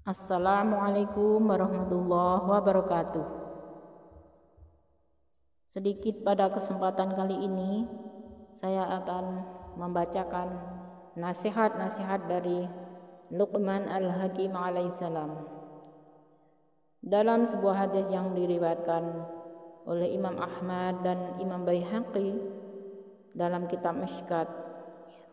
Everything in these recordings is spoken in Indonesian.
Assalamualaikum warahmatullahi wabarakatuh. Sedikit pada kesempatan kali ini saya akan membacakan nasihat-nasihat dari Luqman Al-Hakim alaihissalam. Dalam sebuah hadis yang diriwayatkan oleh Imam Ahmad dan Imam Baihaqi dalam kitab Mishkat,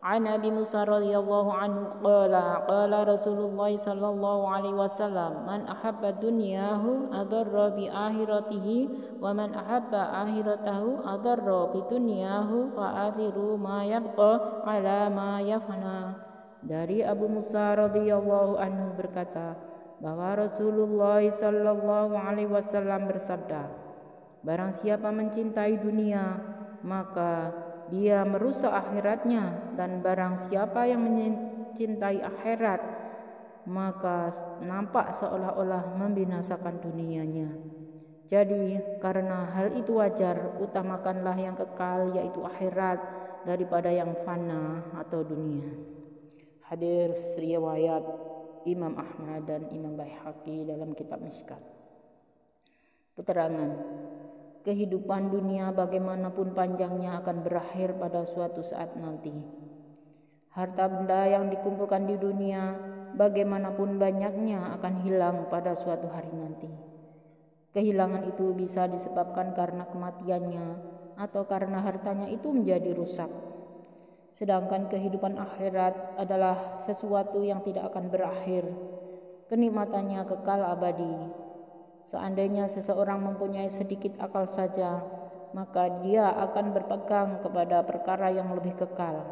an Abi Musa radhiyallahu anhu qala Rasulullah sallallahu alaihi wasallam, man ahabba dunyahu adarra bi akhiratihi wa man ahabba akhiratahu adarra bi dunyahu fa athiru ma yabqa ala ma yafna. Dari Abu Musa radhiyallahu anhu berkata bahwa Rasulullah sallallahu alaihi wasallam bersabda, barang siapa mencintai dunia maka dia merusak akhiratnya, dan barang siapa yang mencintai akhirat maka nampak seolah-olah membinasakan dunianya. Jadi karena hal itu wajar, utamakanlah yang kekal yaitu akhirat daripada yang fana atau dunia. Hadis riwayat Imam Ahmad dan Imam Baihaqi dalam kitab Mishkat. Keterangan: kehidupan dunia bagaimanapun panjangnya akan berakhir pada suatu saat nanti. Harta benda yang dikumpulkan di dunia bagaimanapun banyaknya akan hilang pada suatu hari nanti. Kehilangan itu bisa disebabkan karena kematiannya atau karena hartanya itu menjadi rusak. Sedangkan kehidupan akhirat adalah sesuatu yang tidak akan berakhir. Kenikmatannya kekal abadi. Seandainya seseorang mempunyai sedikit akal saja, maka dia akan berpegang kepada perkara yang lebih kekal.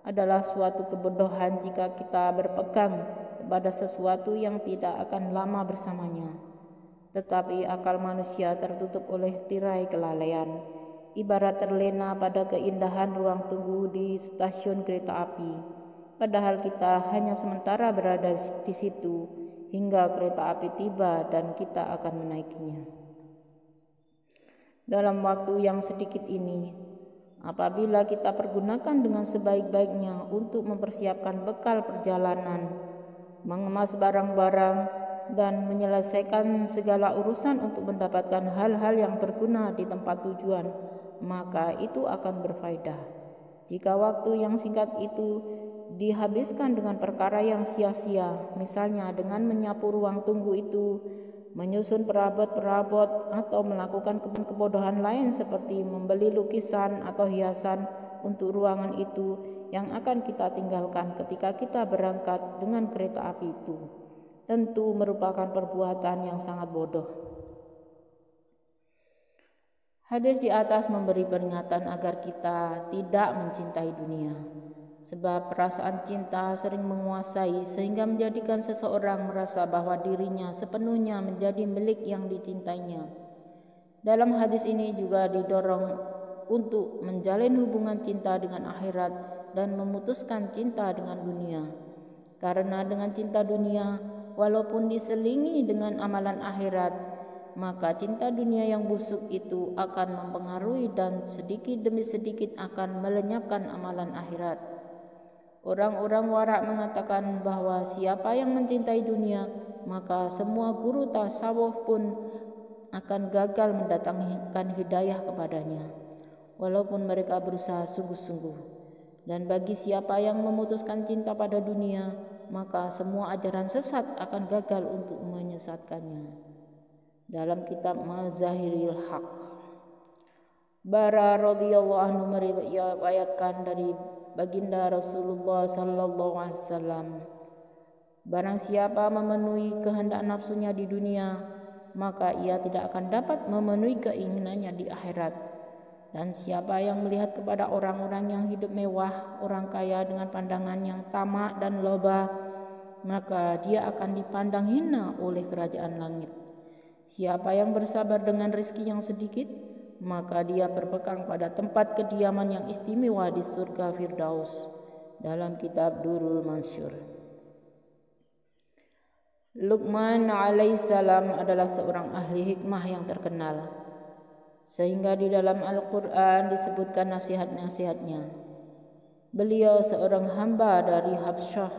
Adalah suatu kebodohan jika kita berpegang kepada sesuatu yang tidak akan lama bersamanya. Tetapi akal manusia tertutup oleh tirai kelalaian, ibarat terlena pada keindahan ruang tunggu di stasiun kereta api. Padahal kita hanya sementara berada di situ hingga kereta api tiba dan kita akan menaikinya. Dalam waktu yang sedikit ini, apabila kita pergunakan dengan sebaik-baiknya untuk mempersiapkan bekal perjalanan, mengemas barang-barang, dan menyelesaikan segala urusan untuk mendapatkan hal-hal yang berguna di tempat tujuan, maka itu akan berfaedah. Jika waktu yang singkat itu dihabiskan dengan perkara yang sia-sia, misalnya dengan menyapu ruang tunggu itu, menyusun perabot-perabot, atau melakukan kebodohan lain seperti membeli lukisan atau hiasan untuk ruangan itu yang akan kita tinggalkan ketika kita berangkat dengan kereta api itu, tentu merupakan perbuatan yang sangat bodoh. Hadis di atas memberi peringatan agar kita tidak mencintai dunia, sebab perasaan cinta sering menguasai sehingga menjadikan seseorang merasa bahwa dirinya sepenuhnya menjadi milik yang dicintainya. Dalam hadis ini juga didorong untuk menjalin hubungan cinta dengan akhirat dan memutuskan cinta dengan dunia. Karena dengan cinta dunia, walaupun diselingi dengan amalan akhirat, maka cinta dunia yang busuk itu akan mempengaruhi dan sedikit demi sedikit akan melenyapkan amalan akhirat. Orang-orang warak mengatakan bahwa siapa yang mencintai dunia, maka semua guru tasawuf pun akan gagal mendatangkan hidayah kepadanya, walaupun mereka berusaha sungguh-sungguh. Dan bagi siapa yang memutuskan cinta pada dunia, maka semua ajaran sesat akan gagal untuk menyesatkannya. Dalam kitab Mazahiril Haq, Bara radhiyallahu anhu meriwayatkan dari baginda Rasulullah sallallahu alaihi wasallam, barang siapa memenuhi kehendak nafsunya di dunia, maka ia tidak akan dapat memenuhi keinginannya di akhirat. Dan siapa yang melihat kepada orang-orang yang hidup mewah, orang kaya dengan pandangan yang tamak dan loba, maka dia akan dipandang hina oleh kerajaan langit. Siapa yang bersabar dengan rezeki yang sedikit, maka dia berpegang pada tempat kediaman yang istimewa di surga Firdaus. Dalam kitab Durul Mansur. Luqman alaihissalam adalah seorang ahli hikmah yang terkenal, sehingga di dalam Al-Quran disebutkan nasihat-nasihatnya. Beliau seorang hamba dari Habsyah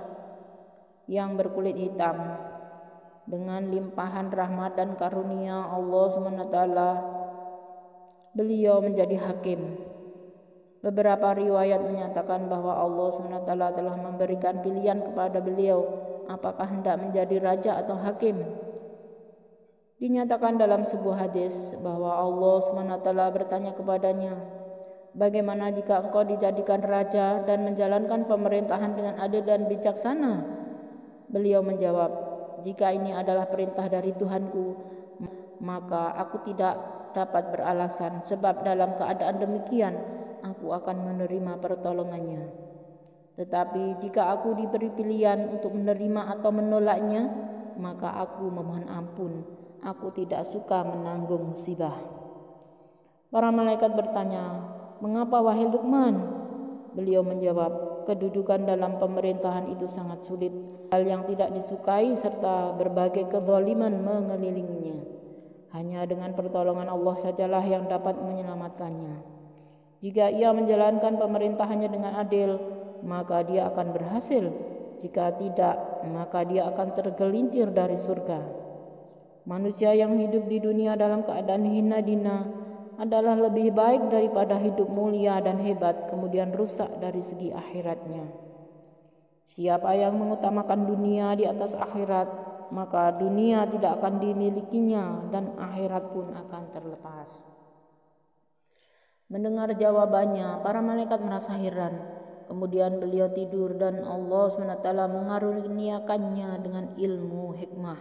yang berkulit hitam. Dengan limpahan rahmat dan karunia Allah SWT, beliau menjadi hakim. Beberapa riwayat menyatakan bahwa Allah SWT telah memberikan pilihan kepada beliau apakah hendak menjadi raja atau hakim. Dinyatakan dalam sebuah hadis bahwa Allah SWT bertanya kepadanya, "Bagaimana jika engkau dijadikan raja dan menjalankan pemerintahan dengan adil dan bijaksana?" Beliau menjawab, "Jika ini adalah perintah dari Tuhanku, maka aku tidak dapat beralasan, sebab dalam keadaan demikian aku akan menerima pertolongannya. Tetapi jika aku diberi pilihan untuk menerima atau menolaknya, maka aku memohon ampun. Aku tidak suka menanggung musibah." Para malaikat bertanya, "Mengapa wahai Luqman?" Beliau menjawab, "Kedudukan dalam pemerintahan itu sangat sulit, hal yang tidak disukai serta berbagai kezaliman mengelilinginya. Hanya dengan pertolongan Allah sajalah yang dapat menyelamatkannya. Jika ia menjalankan pemerintahannya dengan adil, maka dia akan berhasil. Jika tidak, maka dia akan tergelincir dari surga. Manusia yang hidup di dunia dalam keadaan hina dina adalah lebih baik daripada hidup mulia dan hebat kemudian rusak dari segi akhiratnya. Siapa yang mengutamakan dunia di atas akhirat, maka dunia tidak akan dimilikinya dan akhirat pun akan terlepas." Mendengar jawabannya, para malaikat merasa heran. Kemudian beliau tidur dan Allah SWT mengaruniakannya dengan ilmu hikmah.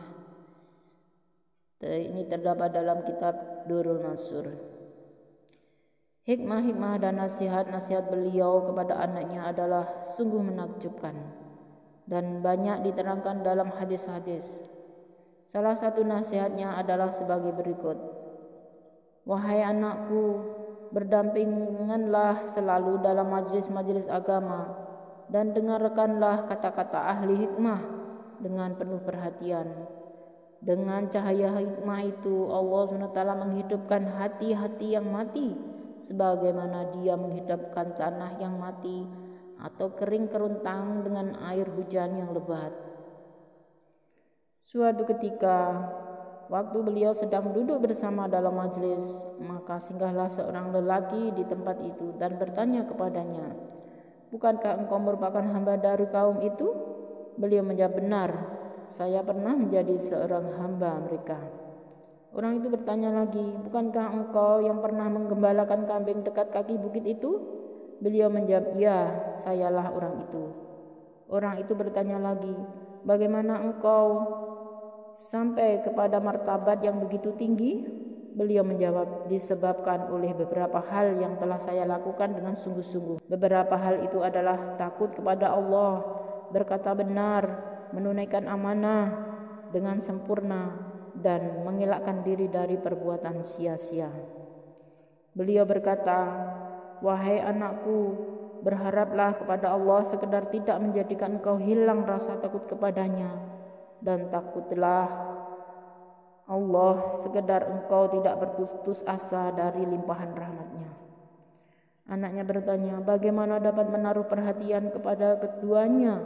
Ini terdapat dalam kitab Durrul Mansur. Hikmah-hikmah dan nasihat-nasihat beliau kepada anaknya adalah sungguh menakjubkan dan banyak diterangkan dalam hadis-hadis. Salah satu nasihatnya adalah sebagai berikut: "Wahai anakku, berdampinganlah selalu dalam majlis-majlis agama dan dengarkanlah kata-kata ahli hikmah dengan penuh perhatian. Dengan cahaya hikmah itu Allah SWT menghidupkan hati-hati yang mati sebagaimana dia menghidupkan tanah yang mati atau kering kerontang dengan air hujan yang lebat." Suatu ketika, waktu beliau sedang duduk bersama dalam majlis, maka singgahlah seorang lelaki di tempat itu dan bertanya kepadanya, "Bukankah engkau merupakan hamba dari kaum itu?" Beliau menjawab, "Benar, saya pernah menjadi seorang hamba mereka." Orang itu bertanya lagi, "Bukankah engkau yang pernah menggembalakan kambing dekat kaki bukit itu?" Beliau menjawab, "Ya, sayalah orang itu." Orang itu bertanya lagi, "Bagaimana engkau sampai kepada martabat yang begitu tinggi?" Beliau menjawab, "Disebabkan oleh beberapa hal yang telah saya lakukan dengan sungguh-sungguh. Beberapa hal itu adalah takut kepada Allah, berkata benar, menunaikan amanah dengan sempurna, dan mengelakkan diri dari perbuatan sia-sia." Beliau berkata, "Wahai anakku, berharaplah kepada Allah sekedar tidak menjadikan engkau hilang rasa takut kepadanya, dan takutlah Allah sekedar engkau tidak berputus asa dari limpahan rahmatnya." Anaknya bertanya, "Bagaimana dapat menaruh perhatian kepada keduanya,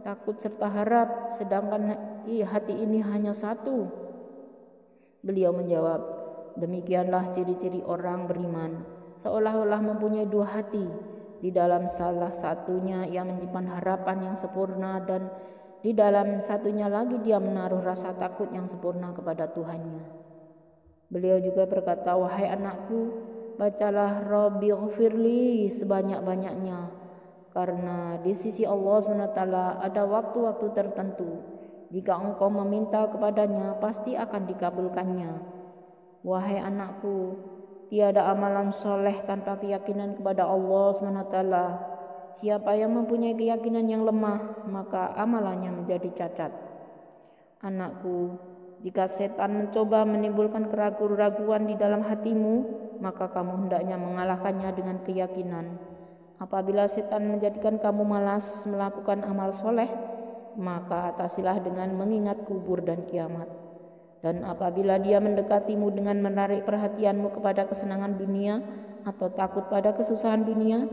takut serta harap, sedangkan hati ini hanya satu?" Beliau menjawab, "Demikianlah ciri-ciri orang beriman, seolah-olah mempunyai dua hati. Di dalam salah satunya ia menyimpan harapan yang sempurna dan di dalam satunya lagi dia menaruh rasa takut yang sempurna kepada Tuhannya." Beliau juga berkata, "Wahai anakku, bacalah Rabbighfirli sebanyak-banyaknya, karena di sisi Allah SWT ada waktu-waktu tertentu. Jika engkau meminta kepadanya, pasti akan dikabulkannya. Wahai anakku, tiada amalan soleh tanpa keyakinan kepada Allah SWT. Siapa yang mempunyai keyakinan yang lemah, maka amalannya menjadi cacat. Anakku, jika setan mencoba menimbulkan keraguan-raguan di dalam hatimu, maka kamu hendaknya mengalahkannya dengan keyakinan. Apabila setan menjadikan kamu malas melakukan amal soleh, maka atasilah dengan mengingat kubur dan kiamat. Dan apabila dia mendekatimu dengan menarik perhatianmu kepada kesenangan dunia atau takut pada kesusahan dunia,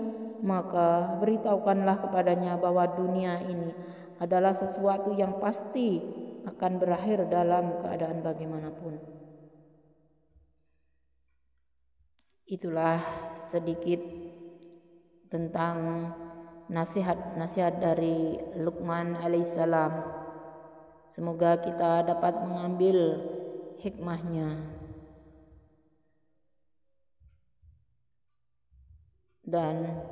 maka beritahukanlah kepadanya bahwa dunia ini adalah sesuatu yang pasti akan berakhir dalam keadaan bagaimanapun. Itulah sedikit tentang nasihat-nasihat dari Luqman alaihissalam. Semoga kita dapat mengambil hikmahnya dan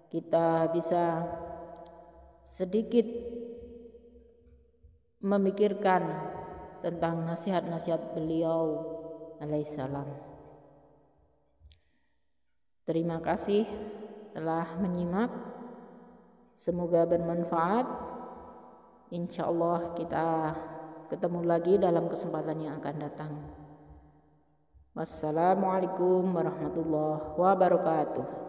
kita bisa sedikit memikirkan tentang nasihat-nasihat beliau alaihissalam. Terima kasih telah menyimak. Semoga bermanfaat. Insya Allah kita ketemu lagi dalam kesempatan yang akan datang. Wassalamualaikum warahmatullahi wabarakatuh.